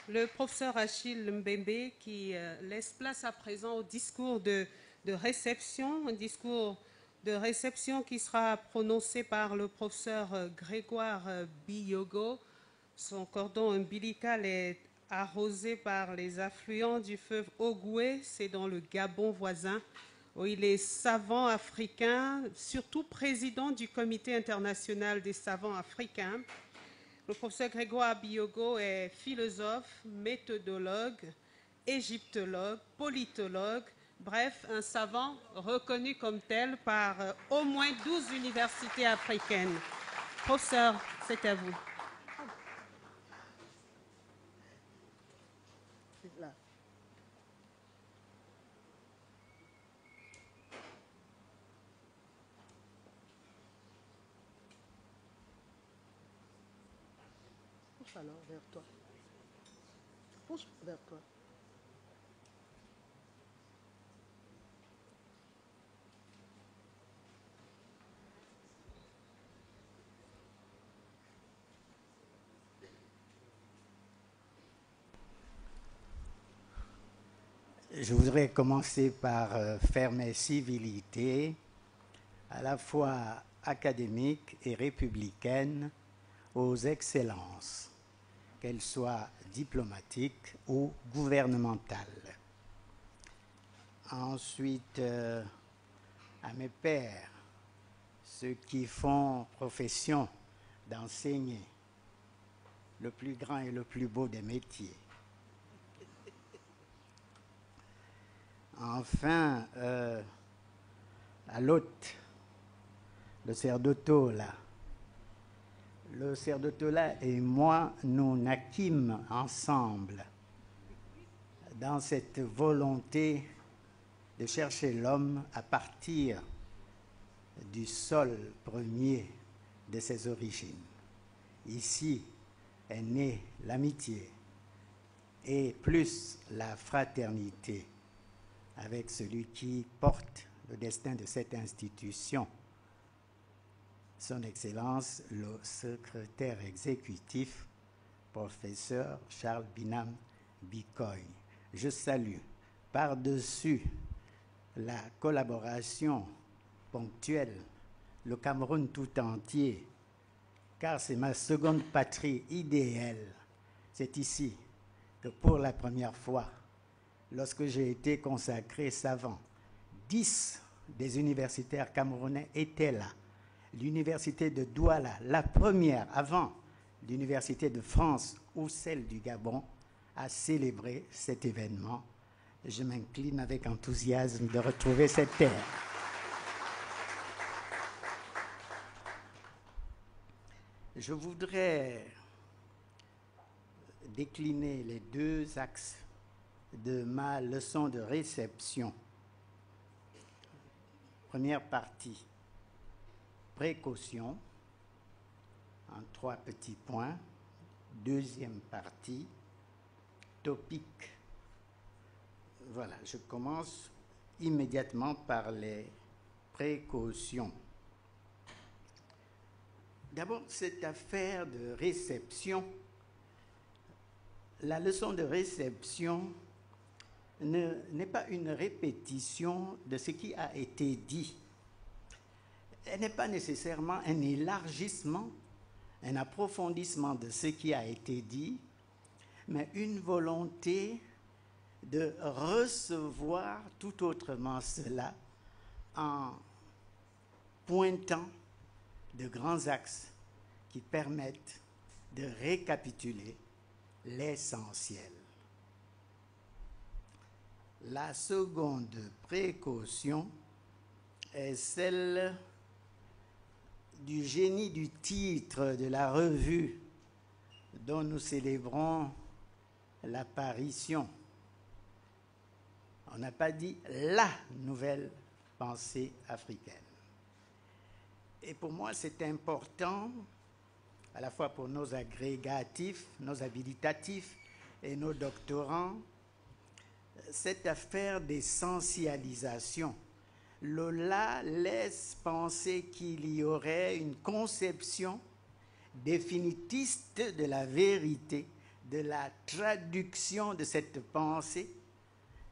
le professeur Achille Mbembe qui laisse place à présent au discours de réception, un discours de réception qui sera prononcé par le professeur Grégoire Biyogo. Son cordon ombilical est arrosé par les affluents du fleuve Ogoué, c'est dans le Gabon voisin, où il est savant africain, surtout président du Comité international des savants africains. Le professeur Grégoire Biyogo est philosophe, méthodologue, égyptologue, politologue, bref, un savant reconnu comme tel par au moins 12 universités africaines. Professeur, c'est à vous. Là. Pousse alors vers toi. Pousse vers toi. Je voudrais commencer par faire mes civilités, à la fois académiques et républicaines, aux excellences, qu'elles soient diplomatiques ou gouvernementales. Ensuite, à mes pairs, ceux qui font profession d'enseigner le plus grand et le plus beau des métiers. Enfin, à l'hôte, le Cerdotola. Le Cerdotola et moi, nous naquîmes ensemble dans cette volonté de chercher l'homme à partir du sol premier de ses origines. Ici est née l'amitié et plus la fraternité avec celui qui porte le destin de cette institution, Son Excellence le secrétaire exécutif, professeur Charles Binam Bikoy. Je salue par-dessus la collaboration ponctuelle le Cameroun tout entier, car c'est ma seconde patrie idéale. C'est ici que pour la première fois, lorsque j'ai été consacré savant, 10 des universitaires camerounais étaient là. L'université de Douala, la première avant l'université de France ou celle du Gabon, a célébré cet événement. Je m'incline avec enthousiasme de retrouver cette terre. Je voudrais décliner les deux axes de ma leçon de réception. Première partie, précaution, en 3 petits points. Deuxième partie, topique. Voilà, je commence immédiatement par les précautions. D'abord, cette affaire de réception, la leçon de réception n'est pas une répétition de ce qui a été dit. Elle n'est pas nécessairement un élargissement, un approfondissement de ce qui a été dit, mais une volonté de recevoir tout autrement cela en pointant de grands axes qui permettent de récapituler l'essentiel. La seconde précaution est celle du génie du titre de la revue dont nous célébrons l'apparition. On n'a pas dit la nouvelle pensée africaine. Et pour moi, c'est important, à la fois pour nos agrégatifs, nos habilitatifs et nos doctorants, cette affaire d'essentialisation. Lola laisse penser qu'il y aurait une conception définitiste de la vérité de la traduction de cette pensée.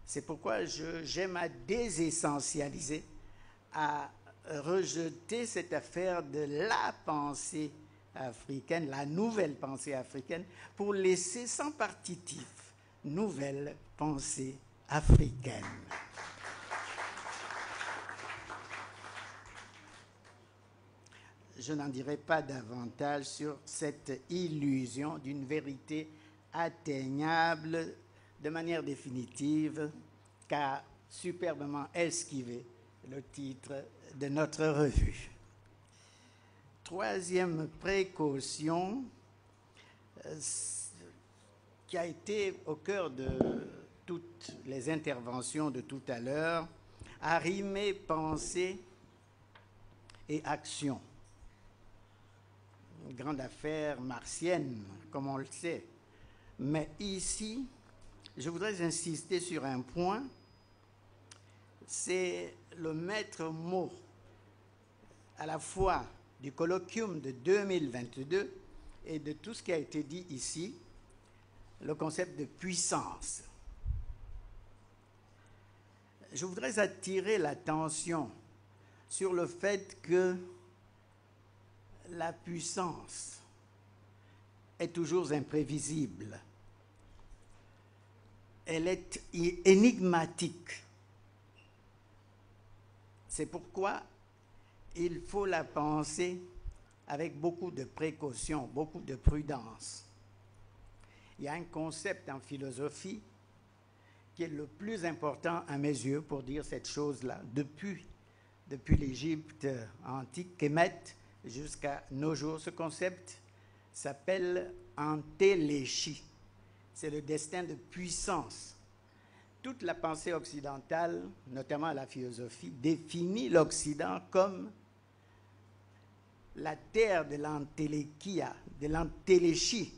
C'est pourquoi j'aime à désessentialiser, à rejeter cette affaire de la pensée africaine, la nouvelle pensée africaine, pour laisser sans partitif nouvelle pensée africaine. Je n'en dirai pas davantage sur cette illusion d'une vérité atteignable de manière définitive, qu'a superbement esquivé le titre de notre revue. Troisième précaution, qui a été au cœur de toutes les interventions de tout à l'heure, arrimer pensée et action. Une grande affaire martienne, comme on le sait. Mais ici, je voudrais insister sur un point, c'est le maître mot à la fois du colloquium de 2022 et de tout ce qui a été dit ici, le concept de puissance. Je voudrais attirer l'attention sur le fait que la puissance est toujours imprévisible. Elle est énigmatique. C'est pourquoi il faut la penser avec beaucoup de précaution, beaucoup de prudence. Il y a un concept en philosophie qui est le plus important à mes yeux pour dire cette chose-là, depuis l'Égypte antique, Kemet, jusqu'à nos jours. Ce concept s'appelle entéléchie. C'est le destin de puissance. Toute la pensée occidentale, notamment la philosophie, définit l'Occident comme la terre de l'entéléchia, de l'entéléchie,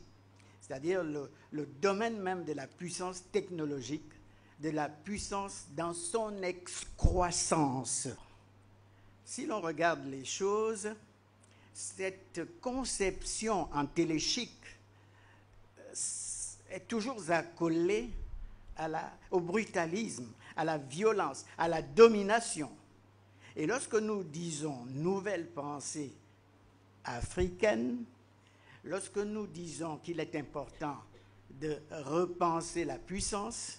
c'est-à-dire le domaine même de la puissance technologique, de la puissance dans son excroissance. Si l'on regarde les choses, cette conception entéléchique est toujours accolée au brutalisme, à la violence, à la domination. Et lorsque nous disons nouvelle pensée africaine, lorsque nous disons qu'il est important de repenser la puissance,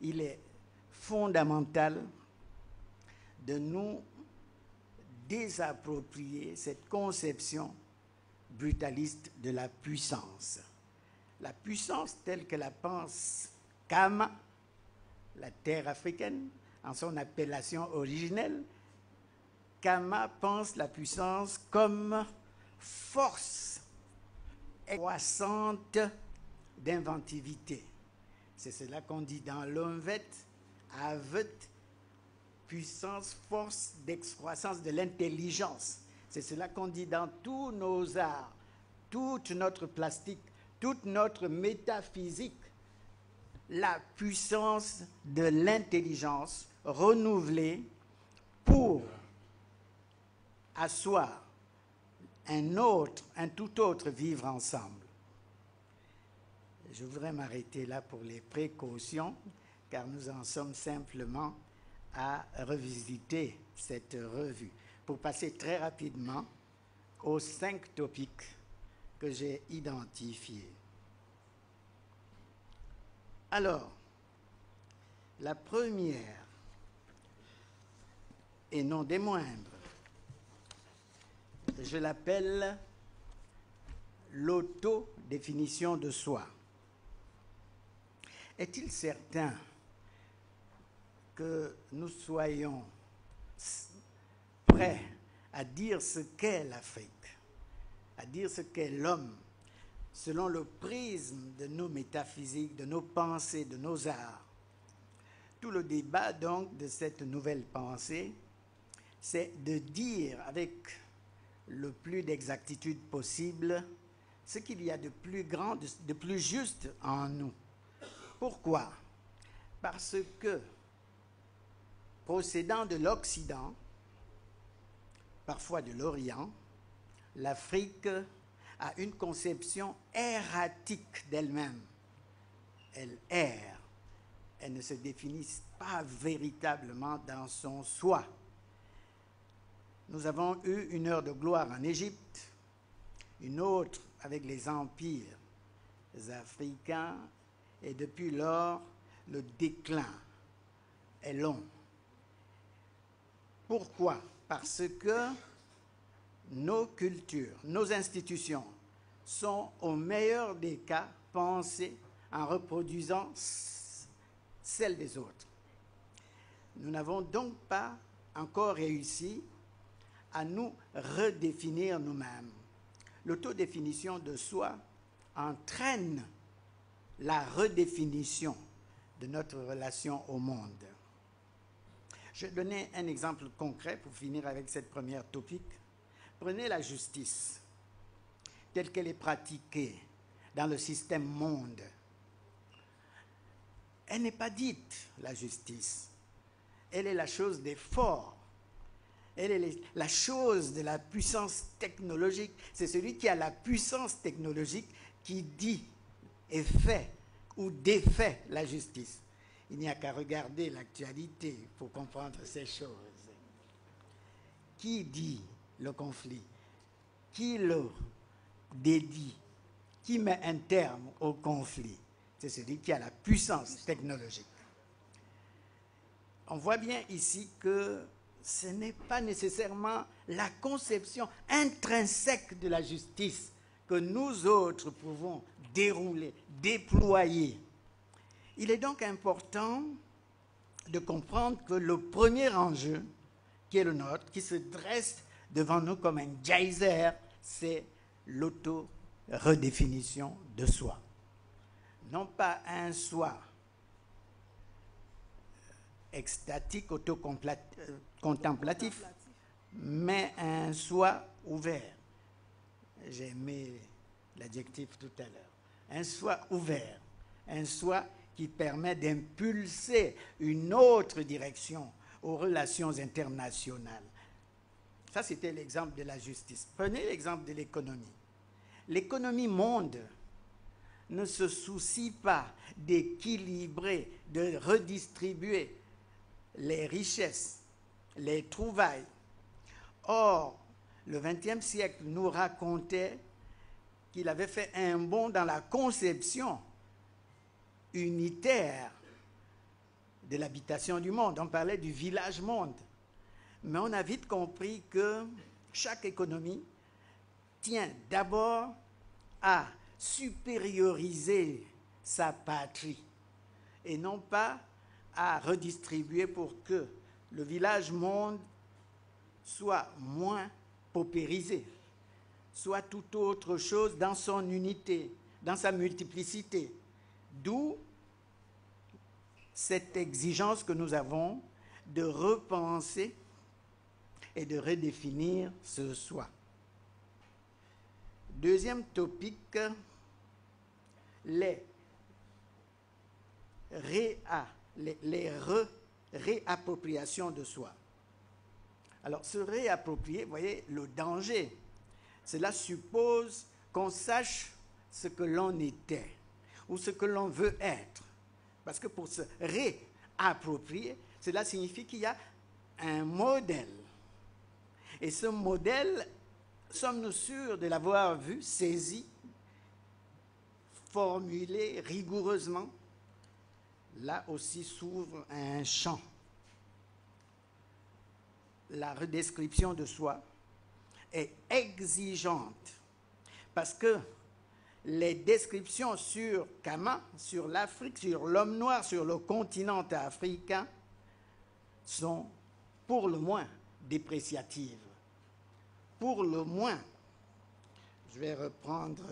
il est fondamental de nous désapproprier cette conception brutaliste de la puissance. La puissance telle que la pense Kama, la terre africaine, en son appellation originelle, Kama pense la puissance comme force croissante d'inventivité. C'est cela qu'on dit dans l'Onvet, Avet, puissance, force d'excroissance de l'intelligence. C'est cela qu'on dit dans tous nos arts, toute notre plastique, toute notre métaphysique. La puissance de l'intelligence renouvelée pour asseoir un tout autre vivre ensemble. Je voudrais m'arrêter là pour les précautions, car nous en sommes simplement à revisiter cette revue, pour passer très rapidement aux 5 topics que j'ai identifiés. Alors, la première, et non des moindres, je l'appelle l'autodéfinition de soi. Est-il certain que nous soyons prêts à dire ce qu'est l'Afrique, à dire ce qu'est l'homme, selon le prisme de nos métaphysiques, de nos pensées, de nos arts? Tout le débat, donc, de cette nouvelle pensée, c'est de dire avec le plus d'exactitude possible ce qu'il y a de plus grand, de plus juste en nous. Pourquoi? Parce que, procédant de l'Occident, parfois de l'Orient, l'Afrique a une conception erratique d'elle-même. Elle erre. Elle ne se définit pas véritablement dans son soi. Nous avons eu une heure de gloire en Égypte, une autre avec les empires africains, et depuis lors, le déclin est long. Pourquoi? Parce que nos cultures, nos institutions sont au meilleur des cas pensées en reproduisant celles des autres. Nous n'avons donc pas encore réussi à nous redéfinir nous-mêmes. L'autodéfinition de soi entraîne la redéfinition de notre relation au monde. Je vais donner un exemple concret pour finir avec cette première topique. Prenez la justice, telle qu'elle est pratiquée dans le système monde. Elle n'est pas dite, la justice. Elle est la chose des forts. Elle est la chose de la puissance technologique. C'est celui qui a la puissance technologique qui dit et fait ou défait la justice. Il n'y a qu'à regarder l'actualité pour comprendre ces choses. Qui dit le conflit? Qui le dédie? Qui met un terme au conflit? C'est celui qui a la puissance technologique. On voit bien ici que ce n'est pas nécessairement la conception intrinsèque de la justice que nous autres pouvons dérouler, déployer. Il est donc important de comprendre que le premier enjeu qui est le nôtre, qui se dresse devant nous comme un geyser, c'est l'auto-redéfinition de soi. Non pas un soi extatique, autocontemplatif, mais un soi ouvert. J'ai aimé l'adjectif tout à l'heure. Un soi ouvert, un soi qui permet d'impulser une autre direction aux relations internationales. Ça, c'était l'exemple de la justice. Prenez l'exemple de l'économie. L'économie monde ne se soucie pas d'équilibrer, de redistribuer les richesses, les trouvailles. Or, le XXe siècle nous racontait qu'il avait fait un bond dans la conception unitaire de l'habitation du monde. On parlait du village monde. Mais on a vite compris que chaque économie tient d'abord à supérioriser sa patrie et non pas à redistribuer pour que le village monde soit moins paupérisé, soit tout autre chose dans son unité, dans sa multiplicité. D'où cette exigence que nous avons de repenser et de redéfinir ce soi. Deuxième topic, les réappropriations de soi. Alors, se réapproprier, vous voyez, le danger, cela suppose qu'on sache ce que l'on était ou ce que l'on veut être. Parce que pour se réapproprier, cela signifie qu'il y a un modèle. Et ce modèle, sommes-nous sûrs de l'avoir vu, saisi, formulé rigoureusement? Là aussi s'ouvre un champ. La redescription de soi est exigeante parce que les descriptions sur Kama, sur l'Afrique, sur l'homme noir, sur le continent africain sont pour le moins dépréciatives. Pour le moins, je vais reprendre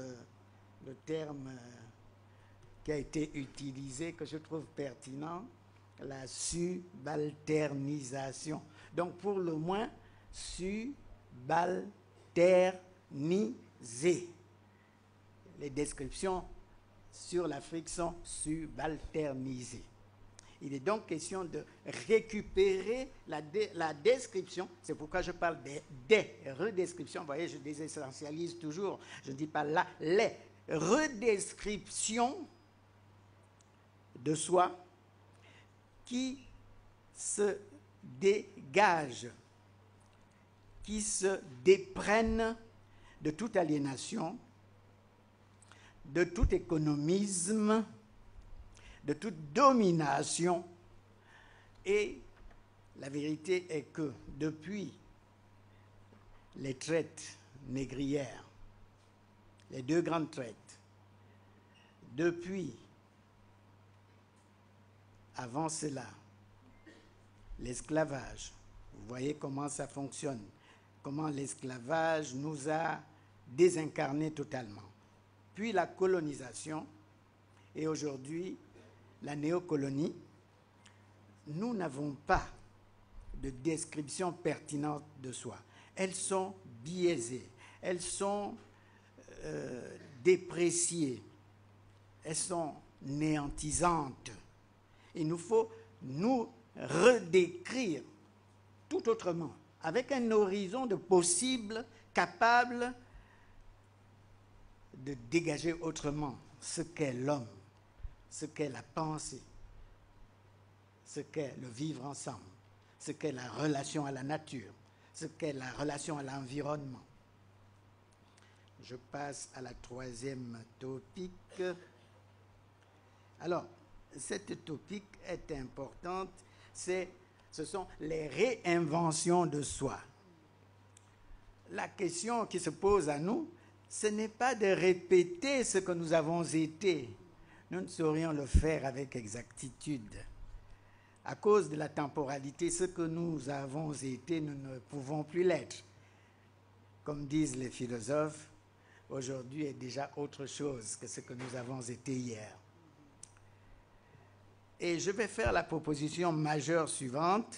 le terme qui a été utilisé, que je trouve pertinent, la subalternisation. Donc, pour le moins, subalternisé. Les descriptions sur l'Afrique sont subalternisées. Il est donc question de récupérer la description. C'est pourquoi je parle des redescriptions. Vous voyez, je désessentialise toujours. Je ne dis pas là, les redescriptions de soi qui se dégagent, qui se déprennent de toute aliénation, de tout économisme, de toute domination. Et la vérité est que depuis les traites négrières, les deux grandes traites, depuis, avant cela, l'esclavage, vous voyez comment ça fonctionne, comment l'esclavage nous a désincarnés totalement. Puis la colonisation, et aujourd'hui, la néocolonie, nous n'avons pas de description pertinente de soi. Elles sont biaisées, elles sont dépréciées, elles sont néantisantes. Il nous faut nous redécrire tout autrement, avec un horizon de possible capable de dégager autrement ce qu'est l'homme, ce qu'est la pensée, ce qu'est le vivre ensemble, ce qu'est la relation à la nature, ce qu'est la relation à l'environnement. Je passe à la troisième topique. Alors, cette topique est importante, ce sont les réinventions de soi. La question qui se pose à nous, ce n'est pas de répéter ce que nous avons été. Nous ne saurions le faire avec exactitude. À cause de la temporalité, ce que nous avons été, nous ne pouvons plus l'être. Comme disent les philosophes, aujourd'hui est déjà autre chose que ce que nous avons été hier. Et je vais faire la proposition majeure suivante.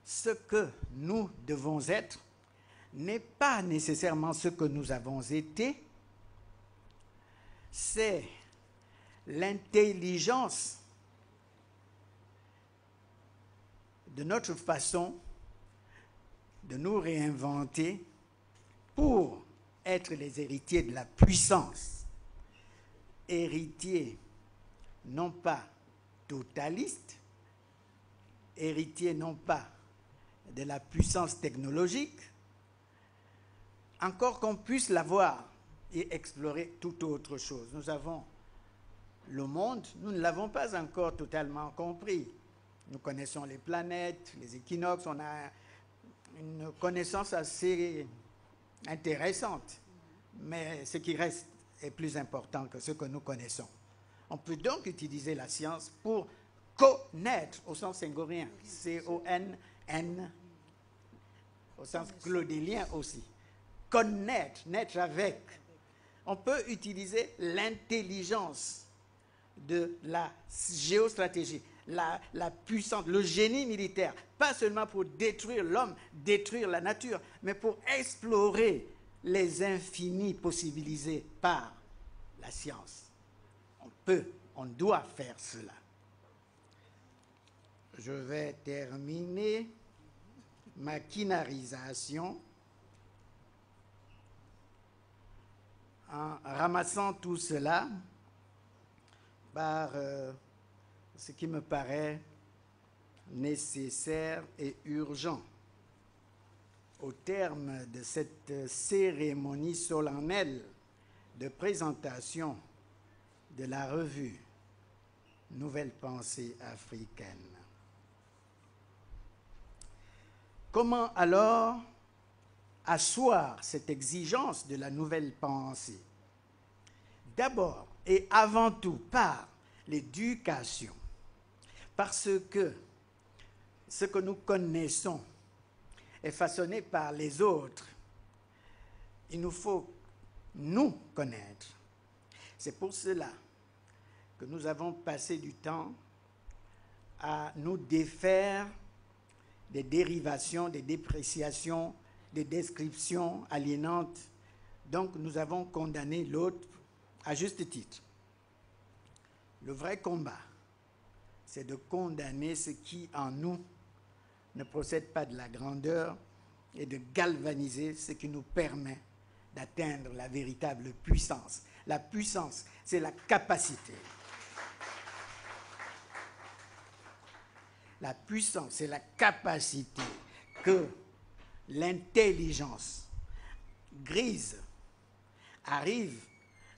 Ce que nous devons être n'est pas nécessairement ce que nous avons été, c'est l'intelligence de notre façon de nous réinventer pour être les héritiers de la puissance. Héritiers non pas totalistes, héritiers non pas de la puissance technologique, encore qu'on puisse l'avoir et explorer toute autre chose. Nous avons le monde, nous ne l'avons pas encore totalement compris. Nous connaissons les planètes, les équinoxes, on a une connaissance assez intéressante, mais ce qui reste est plus important que ce que nous connaissons. On peut donc utiliser la science pour connaître, au sens séngorien, C-O-N-N, au sens claudélien aussi. Connaître, naître avec. On peut utiliser l'intelligence de la géostratégie, la puissance, le génie militaire, pas seulement pour détruire l'homme, détruire la nature, mais pour explorer les infinis possibilisés par la science. On doit faire cela. Je vais terminer ma quinarisation en ramassant tout cela par ce qui me paraît nécessaire et urgent. Au terme de cette cérémonie solennelle de présentation de la revue Nouvelle Pensée africaine. Comment alors asseoir cette exigence de la nouvelle pensée? D'abord et avant tout par l'éducation, parce que ce que nous connaissons est façonné par les autres. Il nous faut nous connaître. C'est pour cela que nous avons passé du temps à nous défaire des dérivations, des dépréciations, des descriptions aliénantes. Donc nous avons condamné l'autre à juste titre. Le vrai combat, c'est de condamner ce qui en nous ne procède pas de la grandeur et de galvaniser ce qui nous permet d'atteindre la véritable puissance. La puissance, c'est la capacité. La puissance, c'est la capacité que l'intelligence grise arrive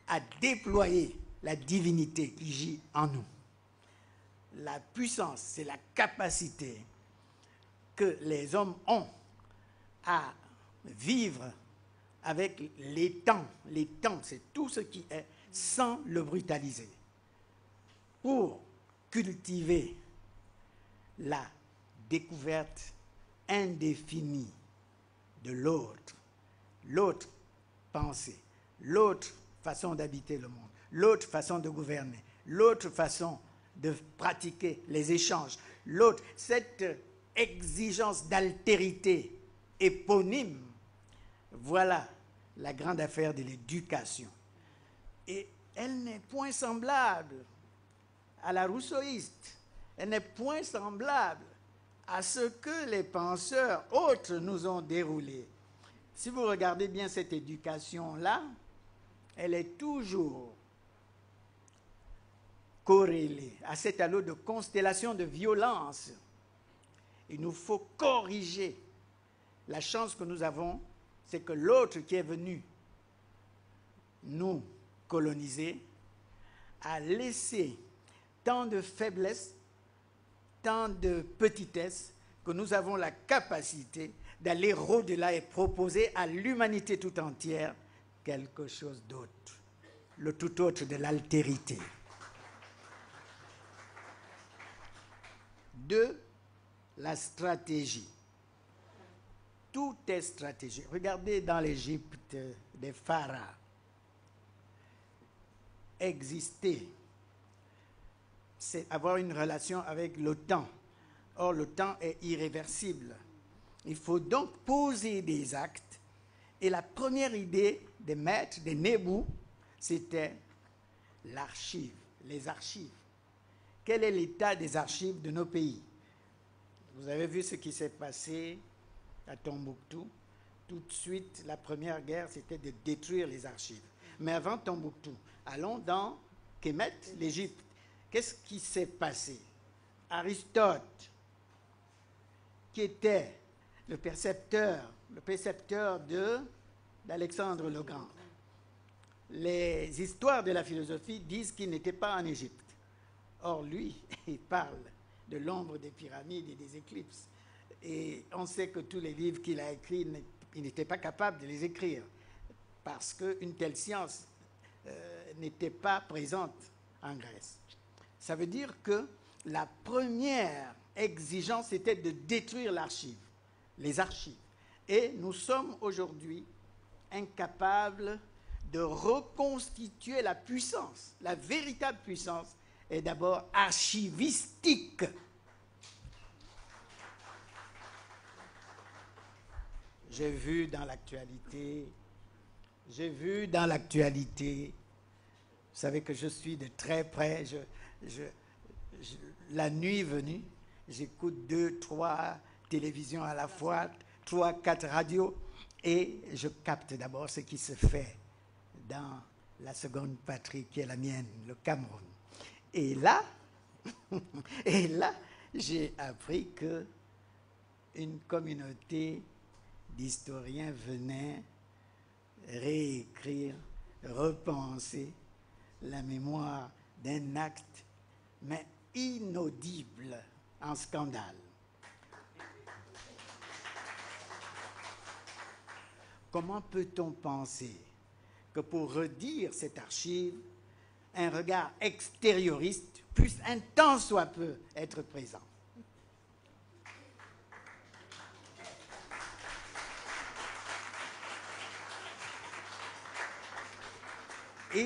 à déployer la divinité qui gît en nous. La puissance, c'est la capacité que les hommes ont à vivre avec les temps. Les temps, c'est tout ce qui est sans le brutaliser. Pour cultiver la découverte indéfinie de l'autre, l'autre pensée, l'autre façon d'habiter le monde, l'autre façon de gouverner, l'autre façon de pratiquer les échanges, l'autre, cette exigence d'altérité éponyme, voilà la grande affaire de l'éducation. Et elle n'est point semblable à la rousseauiste, elle n'est point semblable à ce que les penseurs autres nous ont déroulé. Si vous regardez bien cette éducation-là, elle est toujours corrélée à cet halo de constellation de violence. Il nous faut corriger. La chance que nous avons, c'est que l'autre qui est venu nous coloniser a laissé tant de faiblesse, tant de petitesse, que nous avons la capacité d'aller au-delà et proposer à l'humanité tout entière quelque chose d'autre, le tout autre de l'altérité. 2, la stratégie. Tout est stratégie. Regardez dans l'Égypte des pharaons. Exister, c'est avoir une relation avec le temps. Or, le temps est irréversible. Il faut donc poser des actes. Et la première idée des maîtres, des Nébou, c'était l'archive, les archives. Quel est l'état des archives de nos pays? Vous avez vu ce qui s'est passé à Tombouctou. Tout de suite, la première guerre, c'était de détruire les archives. Mais avant Tombouctou, allons dans Kémet, l'Égypte. Qu'est-ce qui s'est passé? Aristote, qui était le précepteur d'Alexandre le Grand. Les histoires de la philosophie disent qu'il n'était pas en Égypte. Or, lui, il parle de l'ombre des pyramides et des éclipses. Et on sait que tous les livres qu'il a écrits, il n'était pas capable de les écrire parce qu'une telle science n'était pas présente en Grèce. Ça veut dire que la première exigence était de détruire l'archive, les archives. Et nous sommes aujourd'hui incapables de reconstituer la puissance. La véritable puissance est d'abord archivistique. J'ai vu dans l'actualité, vous savez que je suis de très près, la nuit venue, j'écoute 2, 3 télévisions à la fois, 3, 4 radios, et je capte d'abord ce qui se fait dans la seconde patrie qui est la mienne, le Cameroun. Et là, j'ai appris que une communauté d'historiens venait réécrire, repenser la mémoire d'un acte, mais inaudible en scandale. Comment peut-on penser que pour redire cette archive, un regard extérioriste puisse un tant soit peu être présent? Et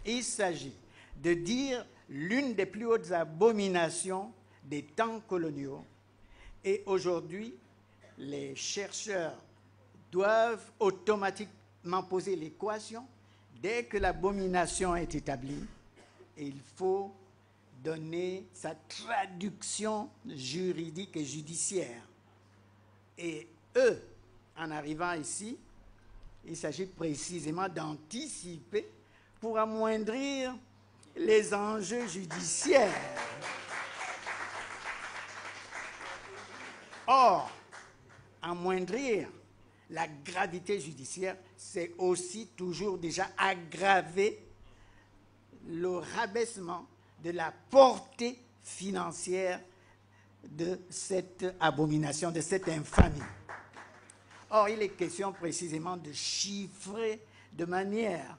il s'agit de dire l'une des plus hautes abominations des temps coloniaux. Et aujourd'hui, les chercheurs doivent automatiquement poser l'équation. Dès que l'abomination est établie, il faut donner sa traduction juridique et judiciaire. Et eux, en arrivant ici, il s'agit précisément d'anticiper pour amoindrir les enjeux judiciaires. Or, amoindrir la gravité judiciaire, c'est aussi toujours déjà aggraver le rabaissement de la portée financière de cette abomination, de cette infamie. Or, il est question précisément de chiffrer de manière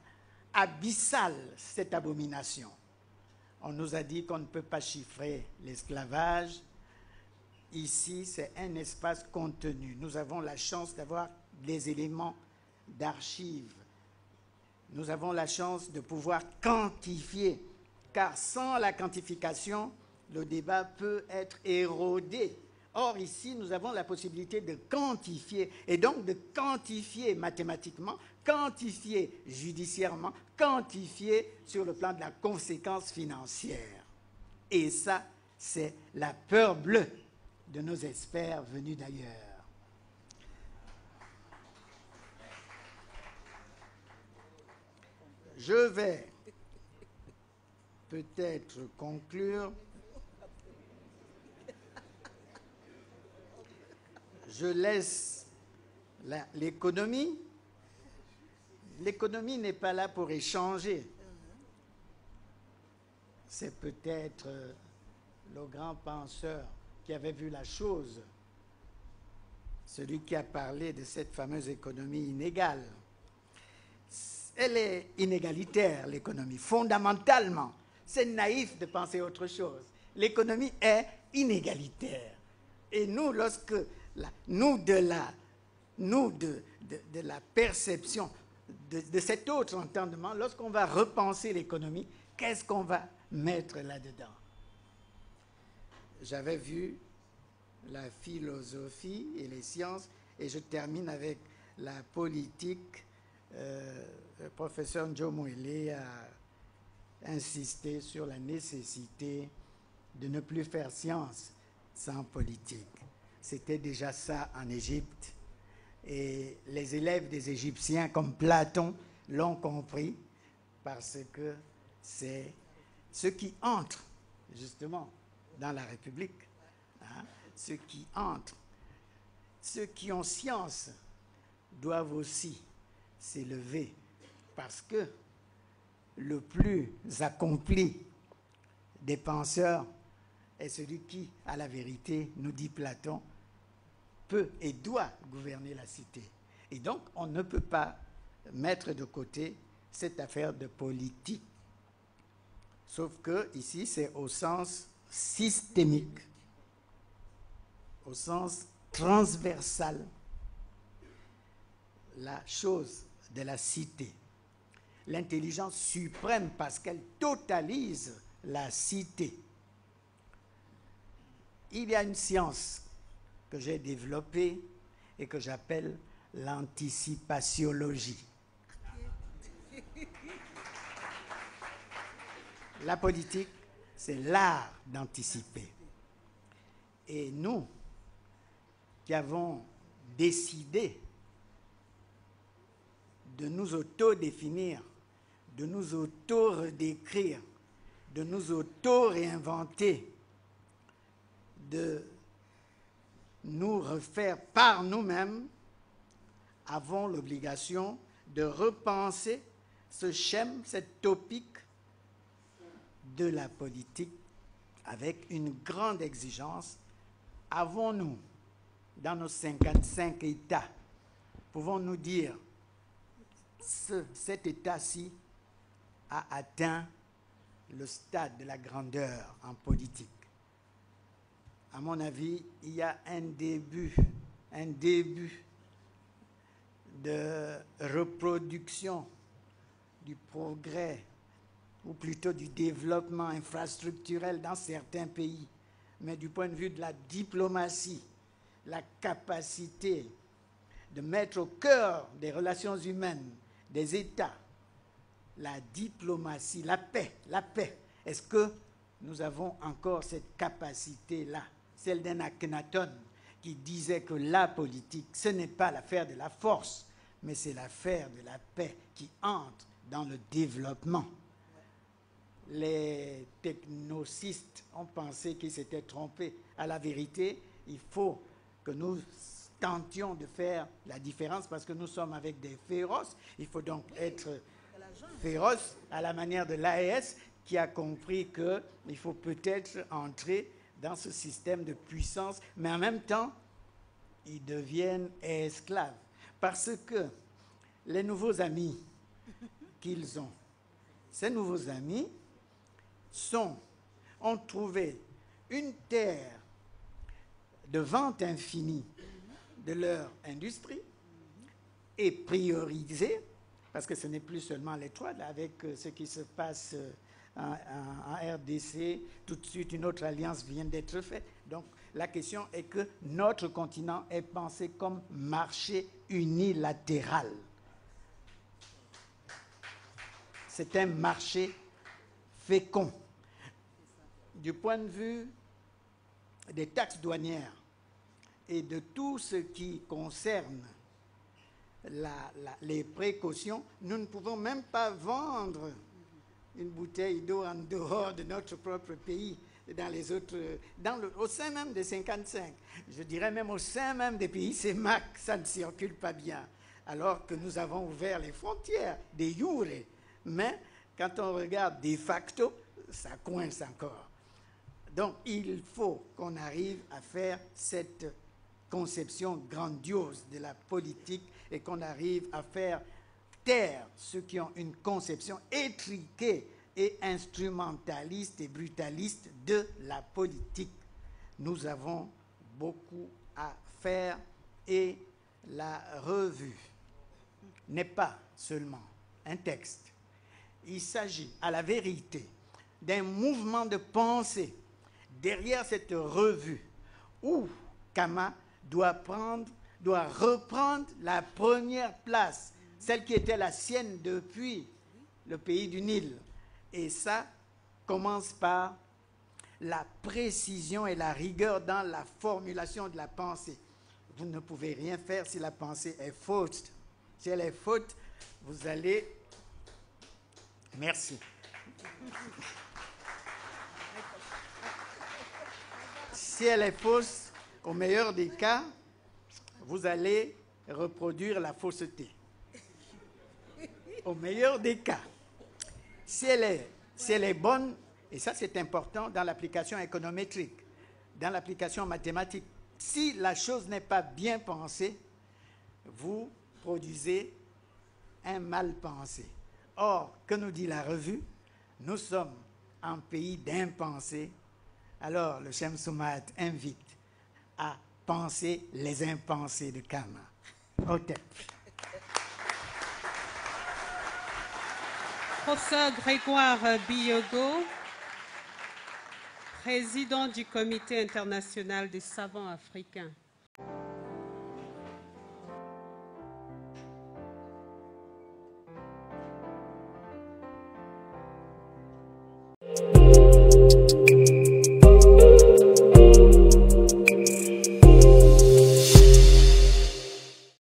abyssale cette abomination. On nous a dit qu'on ne peut pas chiffrer l'esclavage. Ici, c'est un espace contenu. Nous avons la chance d'avoir des éléments d'archives. Nous avons la chance de pouvoir quantifier, car sans la quantification, le débat peut être érodé. Or, ici, nous avons la possibilité de quantifier, et donc de quantifier mathématiquement, quantifier judiciairement, quantifier sur le plan de la conséquence financière. Et ça, c'est la peur bleue de nos experts venus d'ailleurs. Je vais peut-être conclure. Je laisse l'économie. L'économie n'est pas là pour échanger. C'est peut-être le grand penseur qui avait vu la chose, celui qui a parlé de cette fameuse économie inégale. Elle est inégalitaire, l'économie, fondamentalement. C'est naïf de penser autre chose. L'économie est inégalitaire. Et nous, lorsque de la perception de cet autre entendement, lorsqu'on va repenser l'économie, qu'est-ce qu'on va mettre là-dedans? J'avais vu la philosophie et les sciences, et je termine avec la politique. Le professeur Joe Moïle a insisté sur la nécessité de ne plus faire science sans politique. C'était déjà ça en Égypte. Et les élèves des Égyptiens, comme Platon, l'ont compris parce que c'est ceux qui entrent, justement, dans la République, hein, ceux qui entrent, ceux qui ont science, doivent aussi s'élever parce que le plus accompli des penseurs est celui qui, à la vérité, nous dit Platon, peut et doit gouverner la cité. Et donc, on ne peut pas mettre de côté cette affaire de politique. Sauf que, ici, c'est au sens systémique, au sens transversal, la chose de la cité. L'intelligence suprême parce qu'elle totalise la cité. Il y a une science que j'ai développée et que j'appelle l'anticipatiologie. La politique, c'est l'art d'anticiper. Et nous, qui avons décidé de nous auto-définir, de nous auto-redécrire, de nous auto-réinventer, de nous refaire par nous-mêmes, avons l'obligation de repenser ce schème, cette topique de la politique avec une grande exigence. Avons-nous, dans nos 55 États, pouvons-nous dire cet État-ci a atteint le stade de la grandeur en politique? À mon avis, il y a un début de reproduction du progrès, ou plutôt du développement infrastructurel dans certains pays. Mais du point de vue de la diplomatie, la capacité de mettre au cœur des relations humaines, des États, la diplomatie, la paix. Est-ce que nous avons encore cette capacité-là, celle d'un Akhenaton qui disait que la politique, ce n'est pas l'affaire de la force, mais c'est l'affaire de la paix qui entre dans le développement. Les technocistes ont pensé qu'ils s'étaient trompés. À la vérité, il faut que nous tentions de faire la différence parce que nous sommes avec des féroces. Il faut donc être féroce à la manière de l'AES qui a compris qu'il faut peut-être entrer dans ce système de puissance, mais en même temps, ils deviennent esclaves. Parce que les nouveaux amis qu'ils ont, ces nouveaux amis ont trouvé une terre de vente infinie de leur industrie et priorisé, parce que ce n'est plus seulement les trois, là, avec ce qui se passe en RDC, tout de suite une autre alliance vient d'être faite. Donc la question est que notre continent est pensé comme marché unilatéral. C'est un marché fécond. Du point de vue des taxes douanières et de tout ce qui concerne les précautions, nous ne pouvons même pas vendre une bouteille d'eau en dehors de notre propre pays, dans les autres, au sein même des 55. Je dirais même au sein même des pays CEMAC, ça ne circule pas bien, alors que nous avons ouvert les frontières des jure. Mais quand on regarde de facto, ça coince encore. Donc il faut qu'on arrive à faire cette conception grandiose de la politique et qu'on arrive à faire taire ceux qui ont une conception étriquée et instrumentaliste et brutaliste de la politique. Nous avons beaucoup à faire et la revue n'est pas seulement un texte. Il s'agit, à la vérité, d'un mouvement de pensée derrière cette revue où Kama doit reprendre la première place, celle qui était la sienne depuis le pays du Nil. Et ça commence par la précision et la rigueur dans la formulation de la pensée. Vous ne pouvez rien faire si la pensée est fausse. Si elle est faute, vous allez... Merci. Si elle est fausse, au meilleur des cas, vous allez reproduire la fausseté. Au meilleur des cas. Si elle est bonne, et ça c'est important dans l'application économétrique, dans l'application mathématique, si la chose n'est pas bien pensée, vous produisez un mal pensé. Or, que nous dit la revue? Nous sommes un pays d'impensés. Alors, le Shem Soumat invite à penser les impensés de Kama. Hotep. Professeur Grégoire Biyogo, président du Comité international des savants africains.